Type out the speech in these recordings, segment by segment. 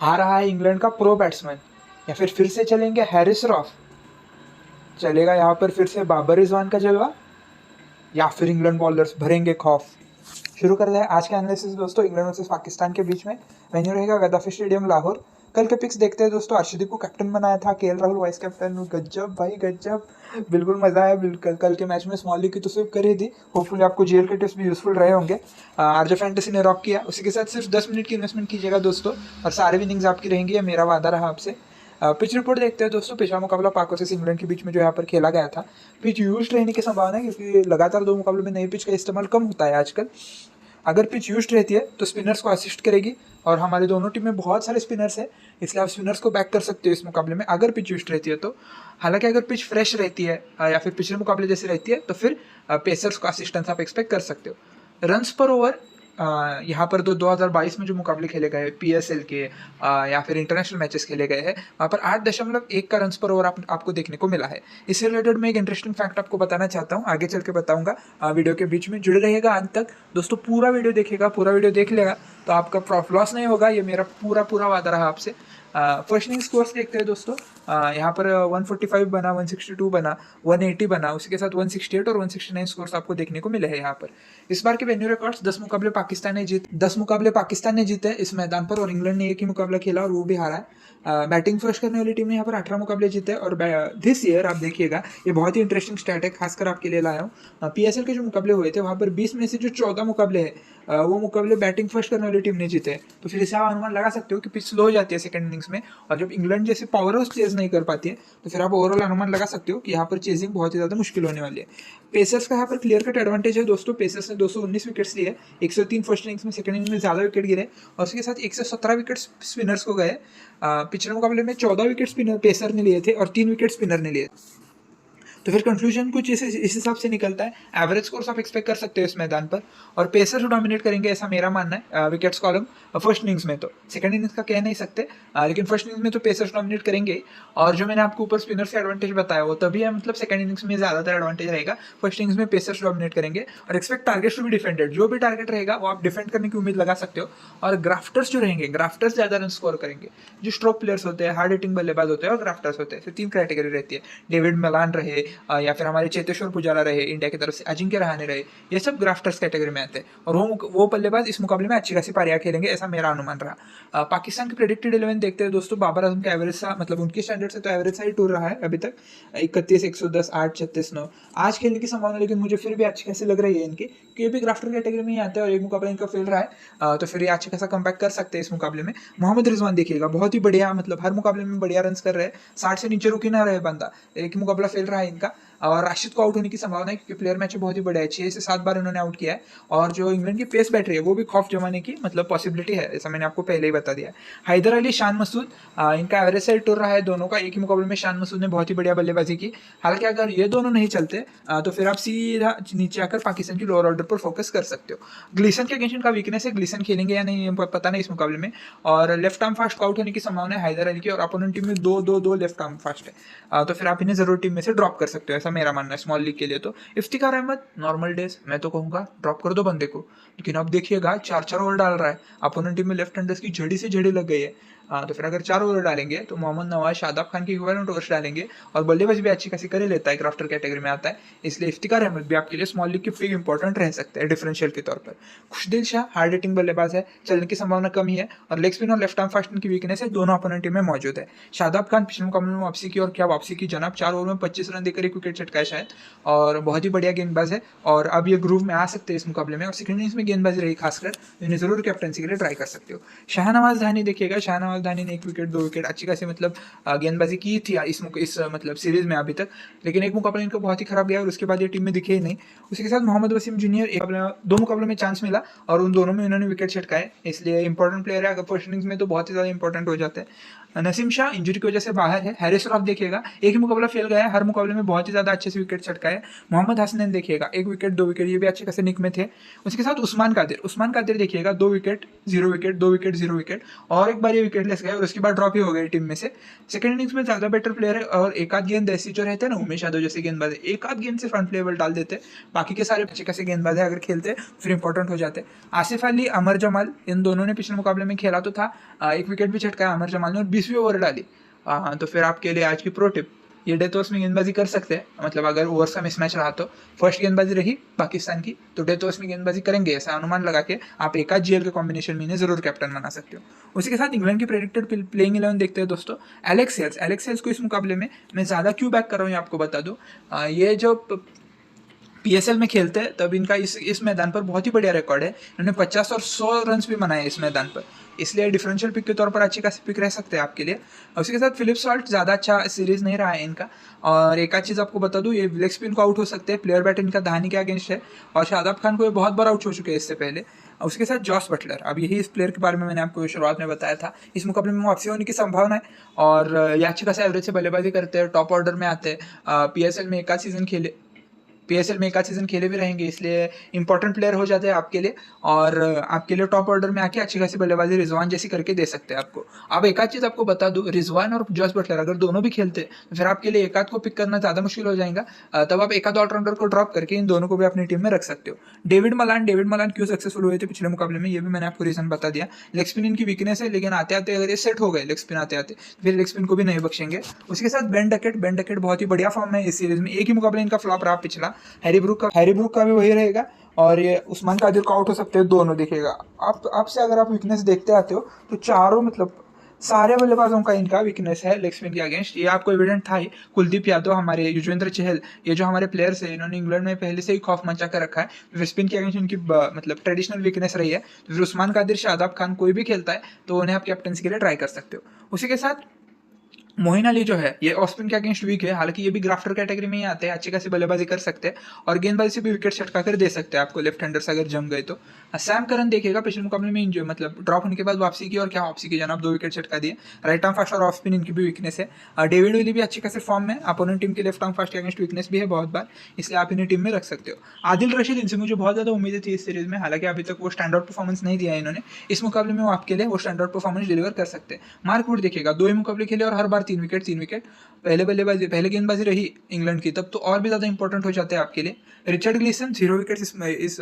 आ रहा है इंग्लैंड का प्रो बैट्समैन, या फिर से चलेंगे हैरिस रॉफ, चलेगा यहाँ पर फिर से बाबर रिजवान का जलवा, या फिर इंग्लैंड बॉलर्स भरेंगे खौफ। शुरू कर रहे हैं आज का एनालिसिस दोस्तों इंग्लैंड वर्सेस पाकिस्तान के बीच में। वेन्यू रहेगा गद्दाफी स्टेडियम लाहौर। कल के पिक्स देखते हैं दोस्तों। अर्शदीप को कैप्टन बनाया था, केएल राहुल वाइस कैप्टन। गज्जब भाई गज्जब, बिल्कुल मजा आया। बिल्कुल कल के मैच में स्मॉल लीग की तो स्विप कर ही दी। होपफुली आपको जीएल के टिप्स भी यूजफुल रहे होंगे। आरजे फैंटेसी ने रॉक किया, उसी के साथ सिर्फ 10 मिनट की इन्वेस्टमेंट कीजिएगा दोस्तों, और सारे विनिंग्स आपकी रहेंगी, ये मेरा वादा रहा आपसे। पिच रिपोर्ट देखते हैं दोस्तों। पिछला मुकाबला पाक वर्सेस इंग्लैंड के बीच में जो यहाँ पर खेला गया था, पिच यूज रहने की संभावना है, क्योंकि लगातार 2 मुकाबलों में नई पिच का इस्तेमाल कम होता है आजकल। अगर पिच यूज रहती है तो स्पिनर्स को असिस्ट करेगी, और हमारी दोनों टीम में बहुत सारे स्पिनर्स हैं, इसलिए आप स्पिनर्स को बैक कर सकते हो इस मुकाबले में अगर पिच यूज रहती है तो। हालांकि अगर पिच फ्रेश रहती है या फिर पिछले मुकाबले जैसी रहती है तो फिर पेसर्स को असिस्टेंस आप एक्सपेक्ट कर सकते हो। रन्स पर ओवर यहाँ पर 2022 में जो मुकाबले खेले गए पीएसएल के या फिर इंटरनेशनल मैचेस खेले गए हैं, वहाँ पर 8.1 का रन्स पर ओवर आपको देखने को मिला है। इससे रिलेटेड मैं एक इंटरेस्टिंग फैक्ट आपको बताना चाहता हूँ, आगे चल के बताऊंगा। वीडियो के बीच में जुड़े रहेगा अंत तक दोस्तों। पूरा वीडियो देखेगा, पूरा वीडियो देख लेगा तो आपका प्रॉफिट लॉस नहीं होगा, ये मेरा पूरा वादा रहा आपसे। फर्स्ट इनिंग स्कोर्स देखते हैं दोस्तों। यहाँ पर 145 बना, 162 बना, 180 बना, उसी के साथ 168 और 169 स्कोर्स आपको देखने को मिले हैं यहाँ पर। इस बार के वेन्यू रिकॉर्ड्स 10 मुकाबले पाकिस्तान ने जीते इस मैदान पर, और इंग्लैंड ने एक ही मुकाबला खेला और वो भी हारा है। बैटिंग फर्स्ट करने वाली टीम ने यहाँ पर 18 मुकाबले जीते, और दिस ईयर आप देखिएगा, ये बहुत ही इंटरेस्टिंग स्टैट है, खासकर आपके लिए लाया हूँ। पीएसएल के जो मुकाबले हुए थे वहाँ पर 20 में से जो 14 मुकाबले हैं वो मुकाबले बैटिंग फर्स्ट करने वाली टीम ने जीते। तो फिर इसे आप अनुमान लगा सकते हो कि पिच स्लो हो जाती है सेकंड इनिंग्स में, और जब इंग्लैंड जैसे पावर चेज नहीं कर पाती है तो फिर आप ओवरऑल अनुमान लगा सकते हो कि यहाँ पर चेजिंग बहुत ही ज़्यादा मुश्किल होने वाली है। पेसर्स का यहाँ पर क्लियर कट एडवांटेज है दोस्तों। पेसर्स ने 219 विकेट्स लिए, 103 फर्स्ट इनिंग्स में, सेकंड इनिंग्स में ज़्यादा विकेट गिरे, और उसके साथ 117 विकेट स्पिनर्स को गए। पिछले मुकाबले में 14 विकेट स्पिनर पेसर ने लिए थे और 3 विकेट स्पिनर ने लिए। तो फिर कंक्लूजन कुछ इस हिसाब से निकलता है। एवरेज स्कोर्स आप एक्सपेक्ट कर सकते हो इस मैदान पर, और पेसर्स डोमिनेट करेंगे ऐसा मेरा मानना है। विकेट्स कॉलम फर्स्ट इनिंग्स में, तो सेकंड इनिंग्स का कह नहीं सकते, लेकिन फर्स्ट इनिंग्स में तो पेसर्स डोमिनेट करेंगे। और जो मैंने आपको ऊपर स्पिनर से एडवांटेज बताया वो तभी है, मतलब सेकंड इनिंग्स में ज़्यादातर एडवांटेज रहेगा, फर्स्ट इनिंग्स में पेसर्स डोमिनेट करेंगे। और expect targets to be defended, जो भी टारगेट रहेगा वो आप डिफेंड करने की उम्मीद लगा सकते हो। और ग्राफ्टर्स जो रहेंगे, ग्राफ्टर्स ज़्यादा रन स्कोर करेंगे। जो स्ट्रोक प्लेयर्स होते हैं, हार्ड हिटिंग बल्लेबाज होते हैं, और ग्राफ्टर्स होते हैं, तो 3 कैटेगरी रहती है। डेविड मलान रहे या फिर हमारे चेतेश्वर पुजारा रहे, इंडिया की तरफ से अजिंक्य रहाणे रहे, ये सब ग्राफ्टर्स कैटेगरी में आते हैं, और वो बल्लेबाज इस मुकाबले में अच्छी खासी पारियां खेलेंगे ऐसा मेरा अनुमान रहा। पाकिस्तान की प्रेडिक्टेड 11 देखते हैं दोस्तों। बाबर आजम का एवरेज सा, मतलब उनके स्टैंडर्ड से तो एवरेज सा ही टूर रहा है अभी तक, 31, 110, 8, 36, 9 आज खेलने की संभावना, लेकिन मुझे फिर भी अच्छी खासी लग रही है इनकी, कि ये भी ग्राफ्टर कैटेगरी में ही आते हैं और एक मुकाबला इनका फेल रहा है, तो फिर ये अच्छी खासा कमबैक कर सकते हैं इस मुकाबले में। मोहम्मद रिजवान देखिएगा, बहुत ही बढ़िया, मतलब हर मुकाबले में बढ़िया रन कर रहे हैं, 60 से नीचे रुक ही ना रहे बंदा। एक मुकाबला फेल रहा है इनका, और राशिद को आउट होने की संभावना है, क्योंकि प्लेयर मैच बहुत ही बड़ा है, 6 से 7 बार उन्होंने आउट किया है। और जो इंग्लैंड की पेस बैटरी है वो भी खौफ जमाने की मतलब पॉसिबिलिटी है, ऐसा मैंने आपको पहले ही बता दिया है। हैदर अली, शान मसूद, इनका एवरेज साइड टूर रहा है दोनों का। एक ही मुकाबले में शान मसूद ने बहुत ही बढ़िया बल्लेबाजी की। हालांकि अगर ये दोनों नहीं चलते तो फिर आप सीधा नीचे आकर पाकिस्तान की लोअर ऑर्डर पर फोकस कर सकते हो। ग्लीसन के अगेंस्ट इनका वीकनेस है, ग्लीसन खेलेंगे या नहीं पता नहीं इस मुकाबले में। और लेफ्ट आर्म फास्ट आउट होने की संभावना है हैदर अली की, और अपोनेंट टीम में दो लेफ्ट आर्म फास्ट है, तो फिर आप इन्हें जरूर टीम में से ड्रॉप कर सकते हो, ऐसा मेरा मानना है स्मॉल लीग के लिए। तो इफ्तिकार अहमद नॉर्मल डेज मैं तो कहूँगा ड्रॉप कर दो बंदे को, लेकिन अब देखिएगा 4 ओवर डाल रहा है, अपोनेंट टीम में लेफ्ट हैंडर्स की झड़ी से झड़ी लग गई है। तो फिर अगर 4 ओवर डालेंगे तो मोहम्मद नवाज, शादाब खान की इक्विवेलेंट ओवर्स डालेंगे, और बल्लेबाजी भी अच्छी खासी कर ही लेता है, क्राफ्टर कैटेगरी में आता है, इसलिए इफ्तिकार अहमद भी आपके लिए स्मॉल लीग के फ्री इंपॉर्टेंट रह सकते हैं डिफरेंशियल के तौर पर। खुशदिल शाह हार्ड हिटिंग बल्लेबाज है, चलने की संभावना कम ही है, और लेग स्पिन और लेफ्ट आर्म फास्ट की वीकनेस है, दोनों अपोनेंट टीम में मौजूद है। शादाब खान पिछले मुकाबले में वापसी की, और क्या वापसी की जनाब, 4 ओवर में 25 रन देकर एक विकेट चटकाया शायद, और बहुत ही बढ़िया गेंदबाज है, और अब ये ग्रूव में आ सकते हैं इस मुकाबले में, और सेकंड इनिंग्स में गेंदबाजी रही खासकर, इन्हें जरूर कैप्टनसी के लिए ट्राई कर सकते हो। शाहनवाज धानी देखिएगा, शाहनवाज धानी ने 1 विकेट 2 विकेट अच्छी खासी मतलब गेंदबाजी की थी इस मतलब सीरीज में अभी तक, लेकिन एक मुकाबला इनको बहुत ही खराब गया और उसके बाद ये टीम में दिखे ही नहीं। उसी के साथ मोहम्मद वसीम जूनियर, 2 मुकाबलों में चांस मिला और उन दोनों में उन्होंने विकेट छटकाए, इसलिए इंपॉर्टेंट प्लेयर है। अगर फर्स्ट इनिंग्स में तो बहुत ही ज़्यादा इंपॉर्टेंट हो जाता है। नसीम शाह इंजरी की वजह से बाहर है। हैरिस रॉफ देखिएगा एक ही मुकाबला फेल गया है, हर मुकाबले में बहुत ही ज्यादा अच्छे से विकेट चटका है। मोहम्मद हसनैन देखिएगा 1 विकेट 2 विकेट, ये भी अच्छे खासे निक में थे। उसके साथ उस्मान कादिर देखिएगा 2 विकेट 0 विकेट 2 विकेट 0 विकेट, और एक बार ये विकेट लेस गए और उसके बाद ड्रॉप ही हो गए टीम में से। सेकंड इनिंग्स में ज्यादा बेटर प्लेयर है और एक आध गेंद ऐसी जो रहते हैं ना, उमेश यादव जैसे गेंदबाज एक आध गेंद से फ्रंट लेवल डाल देते, बाकी के सारे अच्छे खासे गेंदबाज अगर खेलते फिर इंपॉर्टेंट हो जाते। आसिफ अली, अमर जमाल, इन दोनों ने पिछले मुकाबले में खेला तो था, 1 विकेट भी छटकाया अमर जमाल ने और 20वीं ओवर डाली। तो फिर आपके लिए आज की प्रो टिप, ये डेथ ओवर्स में गेंदबाजी कर सकते हैं, मतलब अगर ओवर्स का मिसमैच रहा तो फर्स्ट गेंदबाजी रही पाकिस्तान की तो डेथ ओवर्स में गेंदबाजी करेंगे, ऐसा अनुमान लगा के आप एक आध जीएल के कॉम्बिनेशन में इन्हें जरूर कैप्टन बना सकते हो। उसी के साथ इंग्लैंड की प्रेडिक्टेड प्लेइंग 11 देखते हैं दोस्तों। एलेक्स हेल्स को इस मुकाबले में मैं ज़्यादा क्यों बैक कर रहा हूँ ये आपको बता दूँ। ये जो पीएसएल में खेलते हैं तब इनका इस मैदान पर बहुत ही बढ़िया रिकॉर्ड है, इन्होंने 50 और 100 रन भी बनाए इस मैदान पर, इसलिए डिफरेंशियल पिक के तौर पर अच्छी खासी पिक रह सकते हैं आपके लिए। और उसके साथ फिलिप सॉल्ट ज़्यादा अच्छा सीरीज नहीं रहा है इनका। और एक आध चीज़ आपको बता दूं, ये लेग स्पिन को आउट हो सकते हैं, प्लेयर बैट इनका धानी के अगेंस्ट है और शादाब खान को ये बहुत बार आउट हो चुके हैं इससे पहले। उसके साथ जॉस बटलर, अब यही इस प्लेयर के बारे में मैंने आपको शुरुआत में बताया था, इस मुकाबले में वापसी होने की संभावना है और ये अच्छी खासा एवरेज से बल्लेबाजी करते हैं, टॉप ऑर्डर में आते हैं, पीएसएल में एक आध सीजन खेले भी रहेंगे, इसलिए इंपॉर्टेंट प्लेयर हो जाते हैं आपके लिए और आपके लिए टॉप ऑर्डर में आके अच्छी खासी बल्लेबाजी रिजवान जैसी करके दे सकते हैं आपको। अब एक आध चीज़ आपको बता दूं, रिजवान और जॉस बटलर अगर दोनों भी खेलते तो फिर आपके लिए एक आध को पिक करना ज़्यादा मुश्किल हो जाएगा, तब आप एक आध ऑलराउंडर को ड्रॉप करके इन दोनों को भी अपनी टीम में रख सकते हो। डेविड मलान क्यों सक्सेसफुल हुए थे पिछले मुकाबले में, ये भी मैंने आपको रीजन बता दिया। लेग स्पिन इनकी वीकनेस है, लेकिन आते आते अगर ये सेट हो गए लेग स्पिन आते आते फिर लेग स्पिन को भी नहीं बख्शेंगे। उसके साथ बेन डकेट बहुत ही बढ़िया फॉर्म है इस सीरीज में, एक ही मुकाबले इनका फ्लॉप रहा पिछला। हैरी ब्रूक का भी वही रहेगा और ये उस्मान कादिर का आउट हो सकते हैं दोनों, दिखेगा। आपसे अगर आप वीकनेस देखते आते हो तो चारों मतलब सारे बल्लेबाजों का इनका वीकनेस है लेग स्पिन के अगेंस्ट, ये आपको एविडेंट था ही। कुलदीप यादव, हमारे युजवेंद्र चहल, ये जो हमारे प्लेयर्स हैं इन्होंने इंग्लैंड में पहले से ही खौफ मचा कर रखा है, फिर स्पिन के अगेंस्ट इनकी मतलब ट्रेडिशनल वीकनेस रही है। तो फिर उस्मान कादिर, शादाब खान कोई भी खेलता है तो उन्हें आप कैप्टनसी के लिए ट्राई कर सकते हो। उसी के साथ मोइन अली जो है ये ऑफ स्पिन के अगेंस्ट वीक है, हालांकि ये भी ग्राफ्टर कैटेगरी में ही आते हैं, अच्छी खासी बल्लेबाजी कर सकते हैं और गेंदबाजी से भी विकेट छटका कर दे सकते हैं आपको लेफ्ट हैंडर से अगर जम गए तो। सैम करन देखिएगा पिछले मुकाबले में इंजो मतलब ड्रॉप होने के बाद वापसी की और क्या वापसी की जनाब, 2 विकेट छटका दिए। राइट आर्म फास्ट और ऑफ स्पिन इनकी भी वीकनेस है। डेविड विली भी अच्छी खासे फॉर्म में, अपोनेंट टीम के लेफ्ट आर्म फास्ट के अगेंस्ट वीकनेस भी है बहुत बार, इसलिए आप इन्हें टीम में रख सकते हो। आदिल रशीद, इनसे मुझे बहुत ज़्यादा उम्मीदें थी इस सीरीज में, हालांकि अभी तक वो स्टैंड आउट परफॉर्मेंस नहीं दिया है इन्होंने, इस मुकाबले में वो आपके लिए वो स्टैंड आउट परफॉर्मेंस डिलीवर कर सकते हैं। मार्क वुड देखिएगा 2 ही मुकाबले खेले और हर बार 3 विकेट, पहले गेंदबाजी रही इंग्लैंड की तब तो और भी ज़्यादा इंपॉर्टेंट हो जाते हैं आपके लिए। रिचर्ड ग्लीसन 0 विकेट इस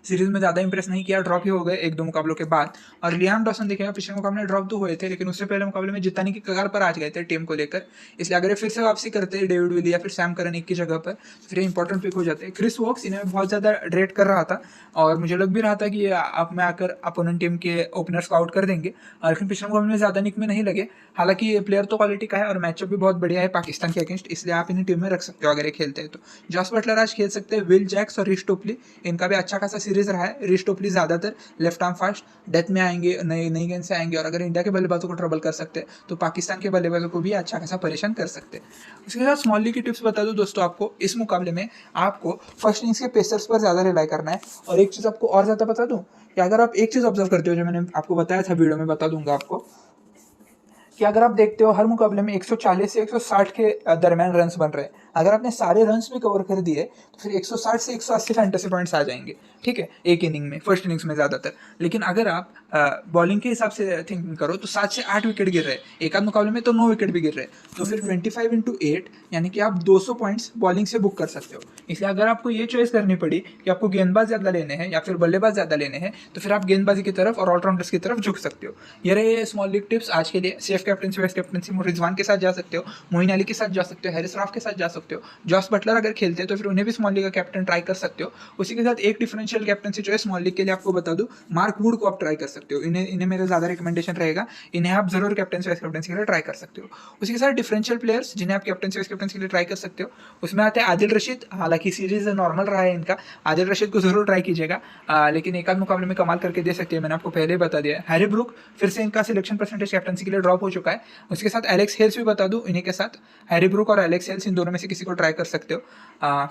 सीरीज में ज़्यादा इंप्रेस नहीं किया, ड्रॉप ही हो गए 1-2 मुकाबलों के बाद। और लियाम डॉसन देखिएगा पिछले मुकाबले में ड्रॉप तो हुए थे, लेकिन उससे पहले मुकाबले में जिताने की कगार पर आ गए थे टीम को लेकर, इसलिए अगर ये फिर से वापसी करते हैं डेविड विली या फिर सैम करन एक की जगह पर, फिर इंपॉर्टेंट पिक हो जाते हैं। क्रिस वॉक्स इन्हें बहुत ज़्यादा रेट कर रहा था और मुझे लग भी रहा था कि आप में आकर अपोनेंट टीम के ओपनर्स को आउट कर देंगे, लेकिन पिछले मुकाबले में ज़्यादा निक में नहीं लगे। हालांकि प्लेयर तो क्वालिटी का है और मैचअप भी बहुत बढ़िया है पाकिस्तान के अगेंस्ट, इसलिए आप इन्हें टीम में रख सकते हो अगर ये खेलते हैं तो। जॉस बटलर आज खेल सकते हैं, विल जैक्स और रिश टोपली, इनका भी अच्छा खासा सीरीज रहा है। रिश टोपली ज़्यादातर लेफ्ट आर्म फास्ट डेथ में आएंगे, नई गेंद से आएंगे और अगर इंडिया के बल्लेबाजों को ट्रबल कर सकते हैं तो पाकिस्तान के बल्लेबाजों को भी अच्छा खासा परेशान कर सकते हैं। उसके साथ स्मॉल लीग की टिप्स बता दूं दोस्तों आपको, इस मुकाबले में आपको फर्स्ट इनिंग्स के पेसर्स पर ज़्यादा रिलाई करना है। और एक चीज़ आपको और ज़्यादा बता दूं कि अगर आप एक चीज़ ऑब्जर्व करते हो जो मैंने आपको बताया था वीडियो में, बता दूंगा आपको कि अगर आप देखते हो हर मुकाबले में 140 से 160 के दरमियान रन्स बन रहे हैं, अगर आपने सारे रन्स भी कवर कर दिए तो फिर 160 से 180 फैंटेसी पॉइंट्स आ जाएंगे, ठीक है, एक इनिंग में, फर्स्ट इनिंग्स में ज़्यादातर। लेकिन अगर आप बॉलिंग के हिसाब से थिंकिंग करो तो 7 से 8 विकेट गिर रहे हैं, एक आध मुकाबले में तो 9 विकेट भी गिर रहे हैं, तो फिर 25 × 8 यानी कि आप 200 पॉइंट्स बॉलिंग से बुक कर सकते हो। इसलिए अगर आपको ये चॉइस करनी पड़ी कि आपको गेंदबाज ज़्यादा लेने हैं या फिर बल्लेबाज ज़्यादा लेने हैं, तो फिर आप गेंदबाजी की तरफ और ऑलराउंडर्स की तरफ झुक सकते हो। ये रहे स्मॉल लीग टिप्स आज के लिए। Safe captaincy, vice captaincy Rizwan के साथ जा सकते हो, मोइन अली के साथ जा सकते हो, हैरिस रॉफ के साथ जा सकते हो, जॉस बटलर अगर खेलते हैं तो फिर उन्हें भी स्मॉल लीग का कैप्टन ट्राई कर सकते हो। उसी के साथ एक डिफरेंशियल कैप्टनसी जो है स्मॉल लीग के लिए आपको बता दूं, मार्क वुड को आप ट्राई कर सकते हो, इन्हें मेरा ज़्यादा रिकमेंडेशन रहेगा, इन्हें आप जरूर कैप्टनसी वाइस कैप्टनसी के लिए ट्राई कर सकते हो। उसी के साथ डिफरेंशियल प्लेयर्स जिन्हें आप कैप्टनसी वाइस कैप्टनसी के लिए ट्राई कर सकते हो, उसमें आते हैं आदिल रशीद, हालांकि सीरीज नॉर्मल रहा है इनका, आदिल रशीद को जरूर ट्राई कीजिएगा, लेकिन एक आध मुकाबले में कमाल करके दे सकते हैं, मैंने आपको पहले बता दिया। हैरी ब्रूक फिर से इनका सिलेक्शन परसेंटेज कैप्टनसी के लिए ड्रॉप हो चुका है। उसके साथ एलेक्स हेल्स भी बता दूं, इन्हीं के साथ हैरी ब्रूक और एलेक्स हेल्स इन दोनों में से किसी किसी को ट्राई कर सकते हो।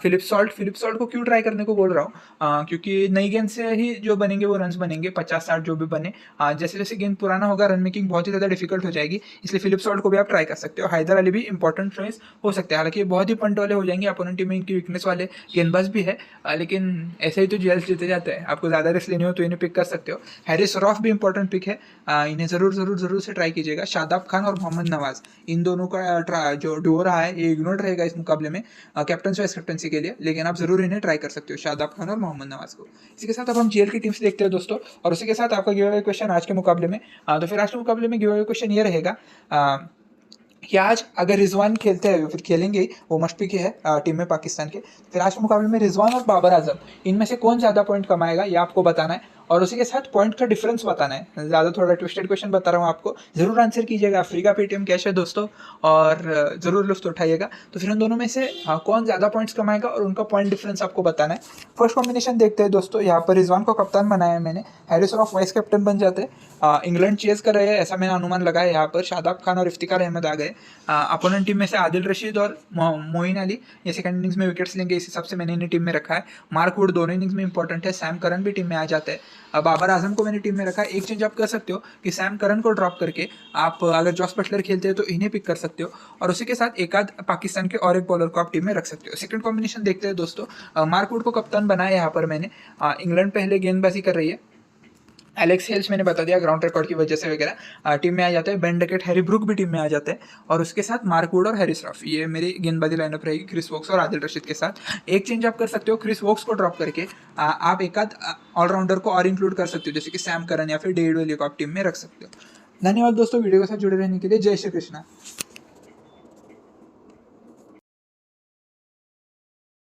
फिलिप सॉल्ट को क्यों ट्राई करने को बोल रहा हूँ, क्योंकि नई गेंद से ही जो बनेंगे वो रन्स बनेंगे, 50-60 जो भी बने। जैसे जैसे गेंद पुराना होगा रन मेकिंग बहुत ही ज़्यादा डिफिकल्ट हो जाएगी, इसलिए फिलिप सॉल्ट को भी आप ट्राई कर सकते हो। हैदर अली भी इंपॉर्टेंट चॉइस हो सकते हैं, हालांकि बहुत ही पंट वाले हो जाएंगे, अपोनेंट टीम में इनकी वीकनेस वाले गेंदबाज भी है, लेकिन ऐसे ही तो जीएल जीते जाते हैं। आपको ज़्यादा रिस्क लेनी हो तो इन्हें पिक कर सकते हो। हैरिस रॉफ भी इंपॉर्टेंट पिक है, इन्हें ज़रूर से ट्राई कीजिएगा। शादाब खान और मोहम्मद नवाज, इन दोनों का जो डुओ रहा है ये इग्नोर रहेगा इस मुकाबले में कैप्टन वाइस कैप्टनसी के लिए, लेकिन आप जरूर इन्हें ट्राई कर सकते हो, शादाब खान और मोहम्मद नवाज को। इसी के साथ अब हम जीएल की टीम से देखते हैं दोस्तों, और उसी के साथ आपका गिव अवे क्वेश्चन आज के मुकाबले में। तो फिर आज के मुकाबले में गिव अवे क्वेश्चन ये रहेगा कि आज अगर रिजवान खेलते हैं, फिर खेलेंगे ही, वो मस्ट पिक है टीम में पाकिस्तान के, फिर आज के मुकाबले में रिजवान और बाबर आजम इनमें से कौन ज़्यादा पॉइंट कमाएगा ये आपको बताना है, और उसी के साथ पॉइंट का डिफरेंस बताना है। ज़्यादा थोड़ा ट्विस्टेड क्वेश्चन बता रहा हूँ आपको, जरूर आंसर कीजिएगा। फ्री का पेटीएम कैश है दोस्तों, और ज़रूर लुफ्त उठाइएगा। तो फिर उन दोनों में से कौन ज़्यादा पॉइंट्स कमाएगा और उनका पॉइंट डिफरेंस आपको बताना है। फर्स्ट कॉम्बिनेशन देखते हैं दोस्तों, यहाँ पर रिजवान को कप्तान बनाया है मैंने, हैरिस रॉफ वाइस कैप्टन बन जाते हैं। इंग्लैंड चेज कर रहे हैं ऐसा मैंने अनुमान लगाया, यहाँ पर शादाब खान और इफ्तिकार अहमद आ गए। अपोनेंट टीम में से आदिल रशीद और मोइन अली ये सेकंड इनिंग्स में विकेट्स लेंगे, इस हिसाब से मैंने इन्हें टीम में रखा है। मार्क वुड दोनों इनिंग्स में इंपॉर्टेंट है, सैम करन भी टीम में आ जाते हैं। बाबर आजम को मैंने टीम में रखा है। एक चेंज आप कर सकते हो कि सैम करन को ड्रॉप करके आप अगर जॉस बटलर खेलते हैं तो इन्हें पिक कर सकते हो, और उसी के साथ एक आध पाकिस्तान के और एक बॉलर को आप टीम में रख सकते हो। सेकंड कॉम्बिनेशन देखते हैं दोस्तों, मार्क वुड को कप्तान बनाया यहाँ पर मैंने। इंग्लैंड पहले गेंदबाजी कर रही है, एलेक्स हेल्स मैंने बता दिया ग्राउंड रिकॉर्ड की वजह से वगैरह टीम में आ जाते हैं। बेन डकेट, हैरी ब्रूक भी टीम में आ जाते हैं, और उसके साथ मार्क वुड और हैरिस रॉफ, ये मेरी गेंदबाजी लाइनअप रहेगी क्रिस वोक्स और आदिल रशीद के साथ। एक चेंज आप कर सकते हो, क्रिस वोक्स को ड्रॉप करके आप एक आध ऑलराउंडर को और इंक्लूड कर सकते हो, जैसे कि सैम करन या फिर डेविड विली को आप टीम में रख सकते हो। धन्यवाद दोस्तों वीडियो के साथ जुड़े रहने के लिए। जय श्री कृष्णा।